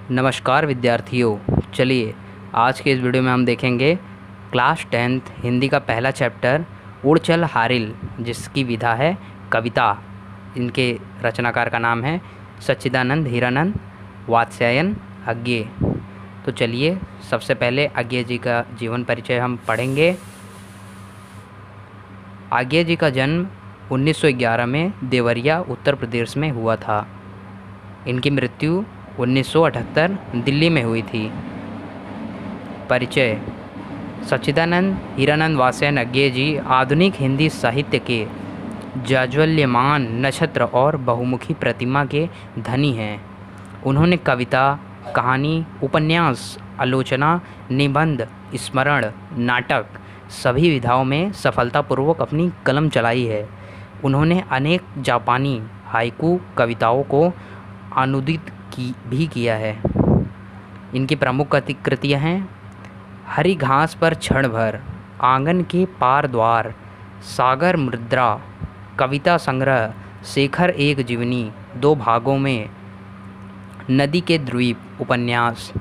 नमस्कार विद्यार्थियों। चलिए आज के इस वीडियो में हम देखेंगे क्लास 10th हिंदी का पहला चैप्टर उड़ चल हारिल, जिसकी विधा है कविता। इनके रचनाकार का नाम है सच्चिदानंद हीरानंद वात्स्यायन अज्ञे। तो चलिए सबसे पहले अज्ञे जी का जीवन परिचय हम पढ़ेंगे। अज्ञे जी का जन्म 1911 में देवरिया उत्तर प्रदेश में हुआ था। इनकी मृत्यु 1978 दिल्ली में हुई थी। परिचय। सच्चिदानंद हीरानंद वात्स्यायन अज्ञे जी आधुनिक हिंदी साहित्य के जाज्वल्यमान नक्षत्र और बहुमुखी प्रतिमा के धनी हैं। उन्होंने कविता, कहानी, उपन्यास, आलोचना, निबंध, स्मरण, नाटक सभी विधाओं में सफलतापूर्वक अपनी कलम चलाई है। उन्होंने अनेक जापानी हाइकू कविताओं को अनुदित भी किया है। इनकी प्रमुख कृतियाँ हैं हरी घास पर क्षण भर, आंगन के पार द्वार, सागर मुद्रा, कविता संग्रह, शेखर एक जीवनी 2 भागों में, नदी के द्वीप उपन्यास,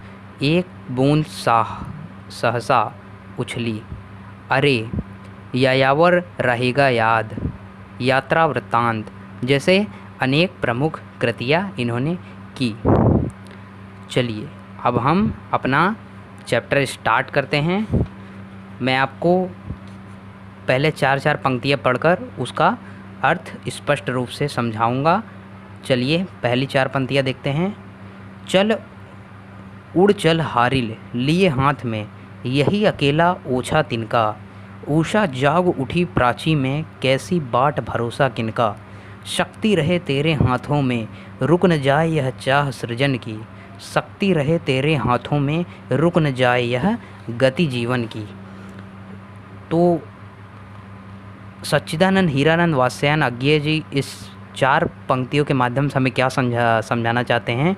एक बूंद सहसा उछली, अरे यायावर रहेगा याद, यात्रा वृत्तांत जैसे अनेक प्रमुख कृतियाँ इन्होंने की। चलिए अब हम अपना चैप्टर स्टार्ट करते हैं। मैं आपको पहले 4 पंक्तियाँ पढ़कर उसका अर्थ स्पष्ट रूप से समझाऊंगा। चलिए पहली 4 पंक्तियाँ देखते हैं। चल उड़ चल हारिल लिए हाथ में, यही अकेला ओछा तिनका, उषा जाग उठी प्राची में, कैसी बाट भरोसा किनका, शक्ति रहे तेरे हाथों में, रुक न जाए यह चाह सृजन की, शक्ति रहे तेरे हाथों में, रुक न जाए यह गति जीवन की। तो सच्चिदानंद हीरानंद वात्स्यायन अज्ञे जी इस 4 पंक्तियों के माध्यम से हमें क्या समझाना चाहते हैं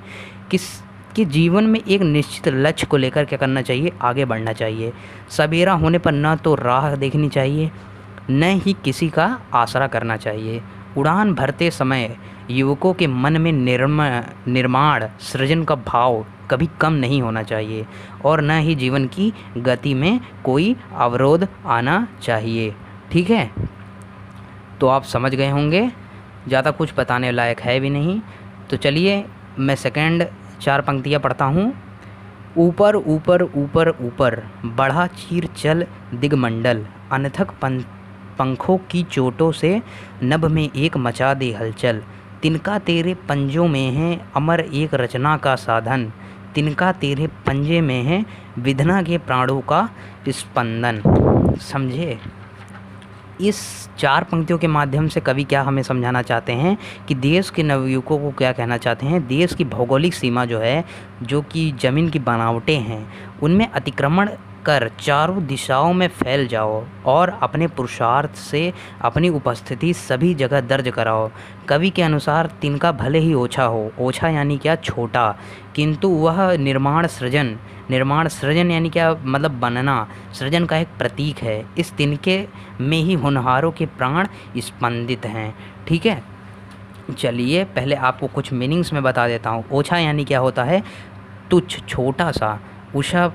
कि जीवन में एक निश्चित लक्ष्य को लेकर क्या करना चाहिए, आगे बढ़ना चाहिए। सवेरा होने पर न तो राह देखनी चाहिए, न ही किसी का आसरा करना चाहिए। उड़ान भरते समय युवकों के मन में निर्माण सृजन का भाव कभी कम नहीं होना चाहिए और न ही जीवन की गति में कोई अवरोध आना चाहिए। ठीक है, तो आप समझ गए होंगे, ज़्यादा कुछ बताने लायक है भी नहीं। तो चलिए मैं सेकंड 4 पंक्तियाँ पढ़ता हूँ। ऊपर ऊपर ऊपर ऊपर बढ़ा चीर चल दिगमंडल, अनथक पंखों की चोटों से नभ में एक मचा दे हलचल, तिनका तेरे पंजों में है अमर एक रचना का साधन, तिनका तेरे पंजे में है विधना के प्राणों का स्पंदन। समझे? इस 4 पंक्तियों के माध्यम से कवि क्या हमें समझाना चाहते हैं कि देश के नवयुवकों को क्या कहना चाहते हैं। देश की भौगोलिक सीमा जो है, जो कि ज़मीन की बनावटें हैं, उनमें अतिक्रमण कर चारों दिशाओं में फैल जाओ और अपने पुरुषार्थ से अपनी उपस्थिति सभी जगह दर्ज कराओ। कवि के अनुसार तिनका भले ही ओछा हो, ओछा यानी क्या, छोटा, किंतु वह निर्माण सृजन यानी क्या, मतलब बनना, सृजन का एक प्रतीक है। इस तिनके में ही होनहारों के प्राण स्पंदित हैं। ठीक है, चलिए पहले आपको कुछ मीनिंग्स में बता देता हूँ। ओछा यानी क्या होता है, तुच्छ, छोटा सा। उषा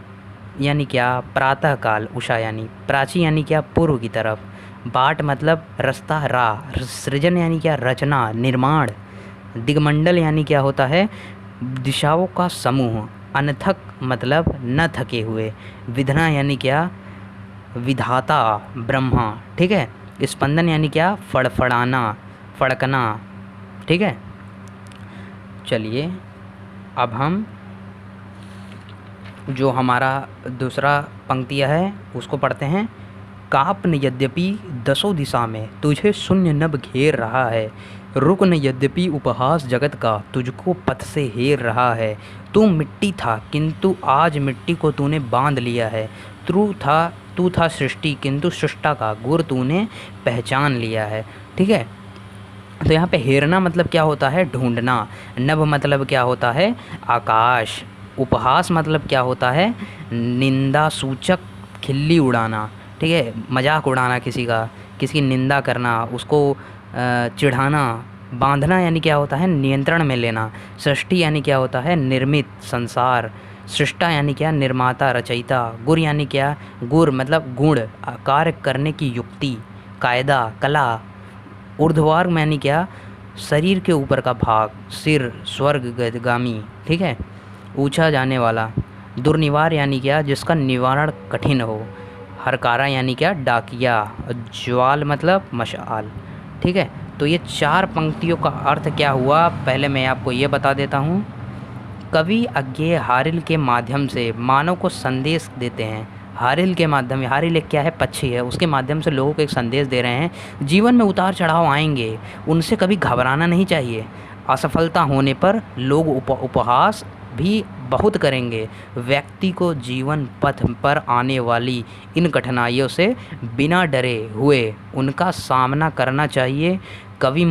यानी क्या, प्रातः काल। उषा यानी प्राची यानी क्या, पूर्व की तरफ। बाट मतलब रास्ता, राह। सृजन यानी क्या, रचना, निर्माण। दिगमंडल यानी क्या होता है, दिशाओं का समूह। अनथक मतलब न थके हुए। विधना यानी क्या, विधाता, ब्रह्मा। ठीक है, स्पंदन यानी क्या, फड़फड़ाना, फड़कना। ठीक है, चलिए अब हम जो हमारा दूसरा पंक्तियाँ है उसको पढ़ते हैं। कापन यद्यपि दसों दिशा में, तुझे शून्य नभ घेर रहा है, रुकन यद्यपि उपहास जगत का, तुझको पथ से हेर रहा है। तू मिट्टी था किंतु आज मिट्टी को तूने बांध लिया है, तू था सृष्टि किंतु सृष्टा का गुर तूने पहचान लिया है। ठीक है, तो यहाँ पे हेरना मतलब क्या होता है, ढूंढना। नभ मतलब क्या होता है, आकाश। उपहास मतलब क्या होता है, निंदा सूचक खिल्ली उड़ाना। ठीक है, मजाक उड़ाना, किसी की निंदा करना, उसको चिढ़ाना, बांधना यानी क्या होता है, नियंत्रण में लेना। सृष्टि यानी क्या होता है, निर्मित, संसार। सृष्टा यानी क्या, निर्माता, रचयिता। गुर यानी क्या, गुर मतलब गुण, कार्य करने की युक्ति, कायदा, कला। ऊर्ध्वार्ग यानी क्या, शरीर के ऊपर का भाग, सिर, स्वर्ग, गतिगामी, ठीक है, ऊंचा जाने वाला। दुर्निवार यानी क्या, जिसका निवारण कठिन हो। हरकारा यानी क्या, डाकिया। ज्वाल मतलब मशाल, ठीक है। तो ये 4 पंक्तियों का अर्थ क्या हुआ, पहले मैं आपको ये बता देता हूँ। कवि अज्ञेय हारिल के माध्यम से मानव को संदेश देते हैं। हारिल के माध्यम, हारिल एक क्या है, पक्षी है, उसके माध्यम से लोगों को एक संदेश दे रहे हैं। जीवन में उतार चढ़ाव आएंगे, उनसे कभी घबराना नहीं चाहिए। असफलता होने पर लोग उपहास भी बहुत करेंगे। व्यक्ति को जीवन पथ पर आने वाली इन कठिनाइयों से बिना डरे हुए उनका सामना करना चाहिए। कवि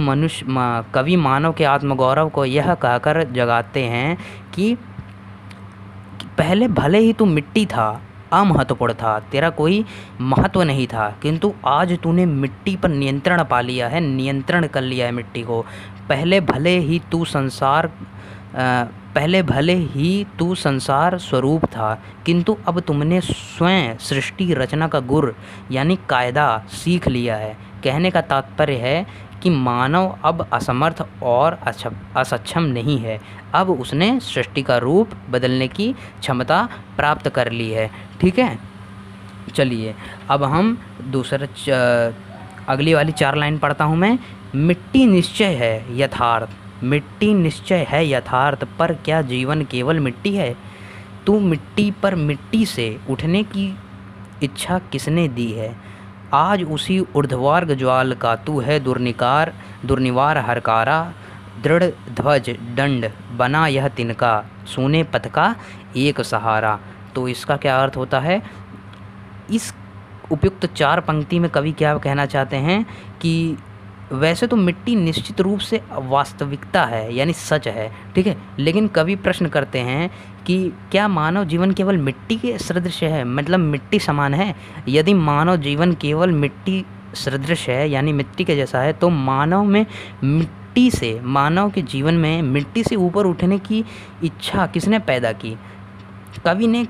मानव के आत्मगौरव को यह कहकर जगाते हैं कि पहले भले ही तू मिट्टी था, अमहत्वपूर्ण था, तेरा कोई महत्व नहीं था, किंतु आज तूने मिट्टी पर नियंत्रण पा लिया है, नियंत्रण कर लिया है मिट्टी को। पहले भले ही तू संसार स्वरूप था, किंतु अब तुमने स्वयं सृष्टि रचना का गुर यानी कायदा सीख लिया है। कहने का तात्पर्य है कि मानव अब असमर्थ और असक्षम नहीं है, अब उसने सृष्टि का रूप बदलने की क्षमता प्राप्त कर ली है, ठीक है। चलिए अब हम अगली वाली 4 लाइन पढ़ता हूँ मैं। मिट्टी निश्चय है यथार्थ, मिट्टी निश्चय है यथार्थ, पर क्या जीवन केवल मिट्टी है। तू मिट्टी पर मिट्टी से उठने की इच्छा किसने दी है। आज उसी ऊर्ध्वार्ग ज्वाल का तू है दुर्निवार हरकारा। दृढ़ ध्वज दंड बना यह तिनका, सोने पथ का एक सहारा। तो इसका क्या अर्थ होता है, इस उपयुक्त 4 पंक्ति में कवि क्या कहना चाहते हैं कि वैसे तो मिट्टी निश्चित रूप से वास्तविकता है यानी सच है, ठीक है, लेकिन कवि प्रश्न करते हैं कि क्या मानव जीवन केवल मिट्टी के सदृश है, मतलब मिट्टी समान है। यदि मानव जीवन केवल मिट्टी सदृश है यानी मिट्टी के जैसा है, तो मानव के जीवन में मिट्टी से ऊपर उठने की इच्छा किसने पैदा की। कवि ने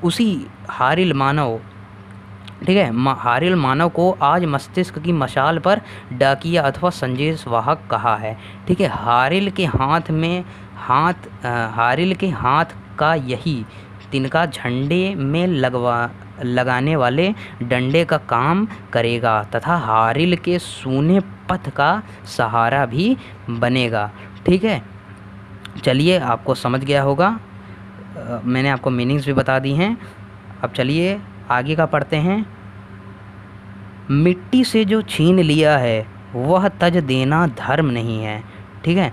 उसी हारिल मानव, ठीक है, हारिल मानव को आज मस्तिष्क की मशाल पर डाकिया अथवा संदेश वाहक कहा है, ठीक है। हारिल के हाथ का यही तिनका झंडे में लगाने वाले डंडे का काम करेगा तथा हारिल के सूने पथ का सहारा भी बनेगा, ठीक है। चलिए आपको समझ गया होगा, मैंने आपको मीनिंग्स भी बता दी हैं। अब चलिए आगे का पढ़ते हैं। मिट्टी से जो छीन लिया है वह तज देना धर्म नहीं है, ठीक है।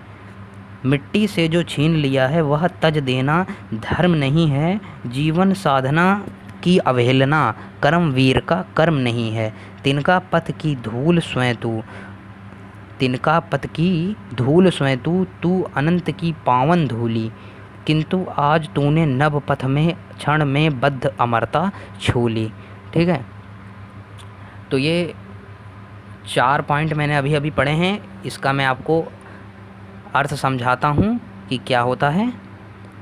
मिट्टी से जो छीन लिया है वह तज देना धर्म नहीं है। जीवन साधना की अवहेलना कर्मवीर का कर्म नहीं है। तिनका पथ की धूल स्वयं तू अनंत की पावन धूली। किंतु आज तूने नभ पथ में क्षण में बद्ध अमरता छू ली, ठीक है। तो ये 4 पॉइंट मैंने अभी पढ़े हैं, इसका मैं आपको अर्थ समझाता हूँ कि क्या होता है।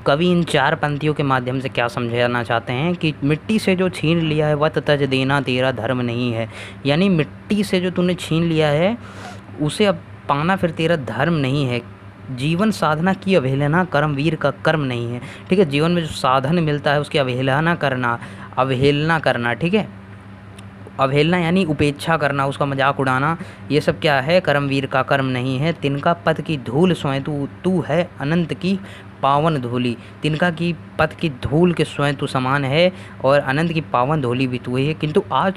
कवि इन 4 पंक्तियों के माध्यम से क्या समझाना चाहते हैं कि मिट्टी से जो छीन लिया है वह तज देना तेरा धर्म नहीं है, यानी मिट्टी से जो तूने छीन लिया है उसे अब पाना फिर तेरा धर्म नहीं है। जीवन साधना की अवहेलना कर्मवीर का कर्म नहीं है, ठीक है। जीवन में जो साधन मिलता है उसकी अवहेलना करना, ठीक है। अवहेलना यानी उपेक्षा करना, उसका मजाक उड़ाना, ये सब क्या है, कर्मवीर का कर्म नहीं है। तिनका पथ की धूल स्वयं तू है अनंत की पावन धूली। तिनका की पथ की धूल के स्वयं तू समान है और अनंत की पावन धूली भी तू है, किंतु आज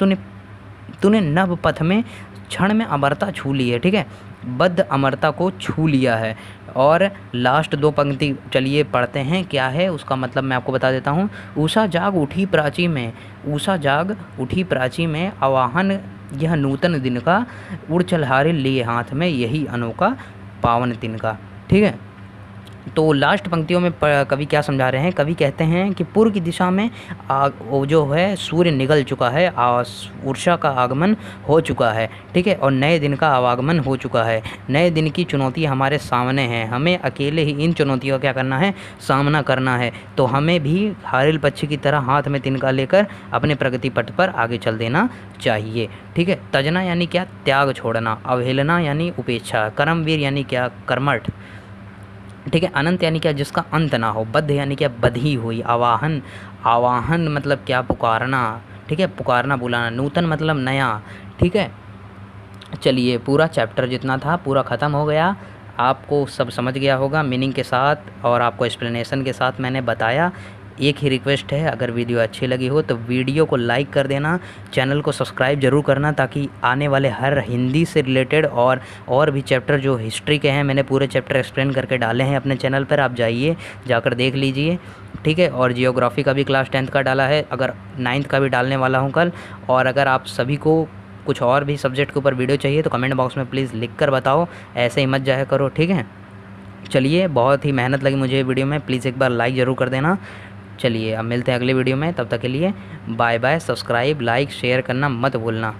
तूने नव पथ में क्षण में अमरता छू ली है, ठीक है, बद्ध अमरता को छू लिया है। और लास्ट 2 पंक्ति चलिए पढ़ते हैं, क्या है उसका मतलब मैं आपको बता देता हूँ। ऊषा जाग उठी प्राची में आवाहन यह नूतन दिन का, उड़ चल हारिल लिए हाथ में यही अनोखा पावन तिनका, ठीक है। तो लास्ट पंक्तियों में कवि क्या समझा रहे हैं, कवि कहते हैं कि पूर्व की दिशा में वो जो है सूर्य निकल चुका है, उषा का आगमन हो चुका है, ठीक है, और नए दिन का आवागमन हो चुका है। नए दिन की चुनौती हमारे सामने है, हमें अकेले ही इन चुनौतियों का क्या करना है, सामना करना है। तो हमें भी हारिल पक्षी की तरह हाथ में तिनका लेकर अपने प्रगति पथ पर आगे चल देना चाहिए, ठीक है। तजना यानी क्या, त्याग छोड़ना, अवहेलना यानी उपेक्षा, कर्मवीर यानी क्या, कर्मठ, ठीक है। अनंत यानी क्या, जिसका अंत ना हो। बद्ध यानी क्या, बधी हुई। आवाहन, आवाहन मतलब क्या, पुकारना, ठीक है, पुकारना बुलाना। नूतन मतलब नया, ठीक है। चलिए पूरा चैप्टर जितना था पूरा ख़त्म हो गया, आपको सब समझ गया होगा मीनिंग के साथ, और आपको एक्सप्लेनेशन के साथ मैंने बताया। एक ही रिक्वेस्ट है, अगर वीडियो अच्छी लगी हो तो वीडियो को लाइक कर देना, चैनल को सब्सक्राइब ज़रूर करना, ताकि आने वाले हर हिंदी से रिलेटेड और भी चैप्टर जो हिस्ट्री के हैं, मैंने पूरे चैप्टर एक्सप्लेन करके डाले हैं अपने चैनल पर, आप जाइए जाकर देख लीजिए, ठीक है। और जियोग्राफी का भी क्लास 10th का डाला है, अगर 9th का भी डालने वाला हूँ कल। और अगर आप सभी को कुछ और भी सब्जेक्ट के ऊपर वीडियो चाहिए तो कमेंट बॉक्स में प्लीज़ लिख कर बताओ, ऐसे ही मत जाया करो, ठीक है। चलिए बहुत ही मेहनत लगी मुझे वीडियो में, प्लीज़ एक बार लाइक ज़रूर कर देना। चलिए अब मिलते हैं अगले वीडियो में, तब तक के लिए bye bye. Subscribe, like, share करना मत भूलना।